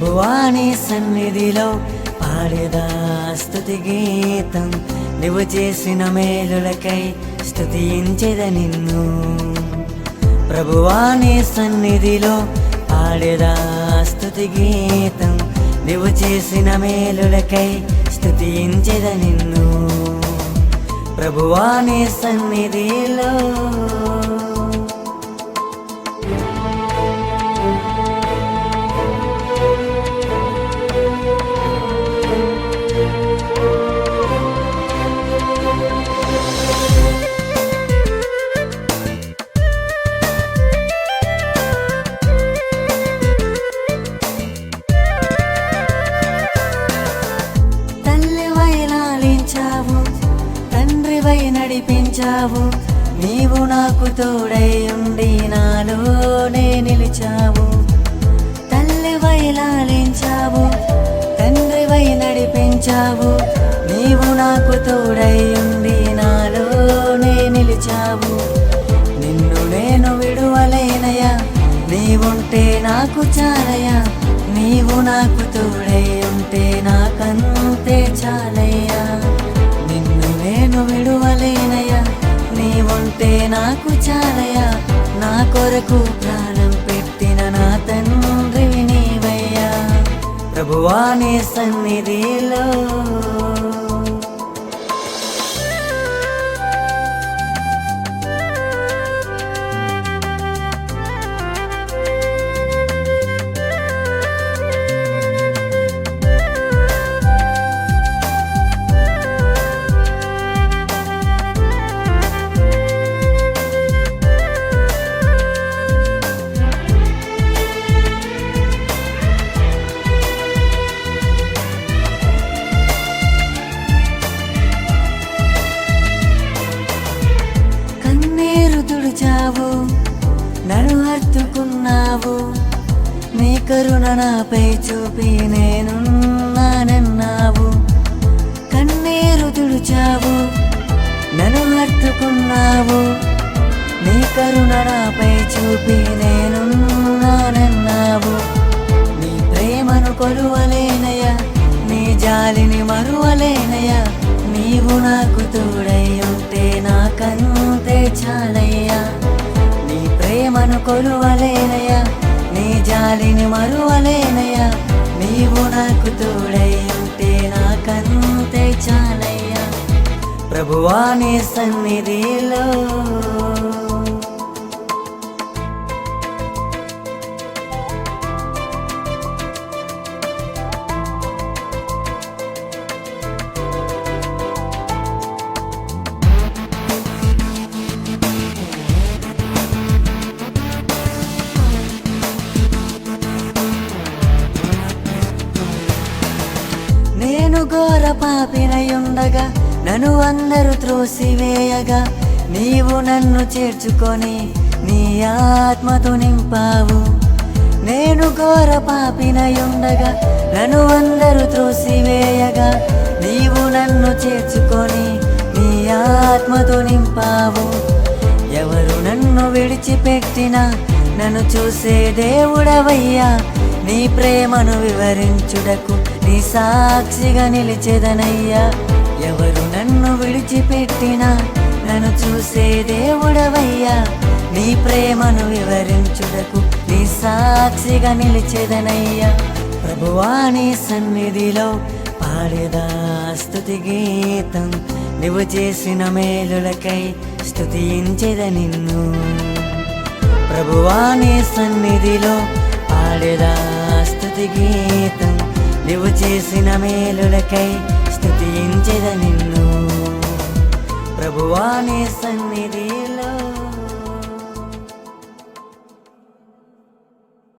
ప్రభువా నీ సన్నిధిలో పాడేదా స్తుతి గీతం, నువ్వు చేసిన మేలులకై స్తుతించెద నిన్ను. ప్రభువా నీ సన్నిధిలో పాడేదా స్తుతి గీతం, నువ్వు చేసిన మేలులకై స్తుతించెద నిన్ను. ప్రభువా నీ సన్నిధిలో తండ్రివై నడిపించావు, నీవు నాకు తోడై ఉండి నాలోనే నిలిచావు. తల్లివై లాలించావు, తండ్రివై నడిపించావు, నీవు నాకు తోడై ఉండి నాలోనే నిలిచావు. నిన్ను నేను విడువలేనయ్యా, నీవుంటే నాకు చాలయ్యా, నీవు నాకు తోడై ఉంటే నాకంతే చాలయ్యా. నేను విడువలేనయ్యా, నీవుంటే నాకు చాలయ్యా, నా కొరకు ప్రాణం పెట్టిన నా తండ్రివి నీవయ్యా. ప్రభువా నీ సన్నిధిలో నన్ను హత్తుకున్నావు, నీ కరుణ నాపై చూపి నేనున్నానన్నావు. కన్నీరు తుడిచావు, నన్ను హత్తుకున్నావు, నీ కరుణ నాపై చూపి నేనున్నానన్నావు. నీ ప్రేమను కొలువలేనయ్యా, నీ జాలిని మరువలేనయ్యా, నీవు నాకు తోడై ఉంటే నాకంతే చాలయ్యా. నీ ప్రేమను కొలువలేనయ్యా, నీ జాలిని మరువలేనయ్యా, నీవు నాకు తోడై ఉంటే నాకంతే చాలయ్యా. ప్రభువా నీ సన్నిధిలో నేను ఘోర పాపినయుండగా నన్ను అందరూ త్రోసివేయగా, నీవు నన్ను చేర్చుకొని నీ ఆత్మతో నింపావు. నేను ఘోర పాపినయుండగా నన్ను అందరూ త్రోసివేయగా, నీవు నన్ను చేర్చుకొని నీ ఆత్మతో నింపావు. ఎవరు నన్ను విడిచిపెట్టినా నన్ను చూసే దేవుడవయ్యా, నీ ప్రేమను వివరించుటకు నీ సాక్షిగా నిలిచెదనయ్యా. ఎవరు నన్ను విడిచిపెట్టినా నన్ను చూసే దేవుడవయ్యా, నీ ప్రేమను వివరించుటకు నీ సాక్షిగా నిలిచెదనయ్యా. ప్రభువా నీ సన్నిధిలో పాడేదా స్తుతి గీతం, నువ్వు చేసిన మేలులకై స్తుతించెద నిన్ను. ప్రభువా నీ సన్నిధిలో పాడేదా స్తుతి గీతం, నువ్వు చేసిన మేలులకై స్తుతించెద నిన్ను. ప్రభువా నీ సన్నిధిలో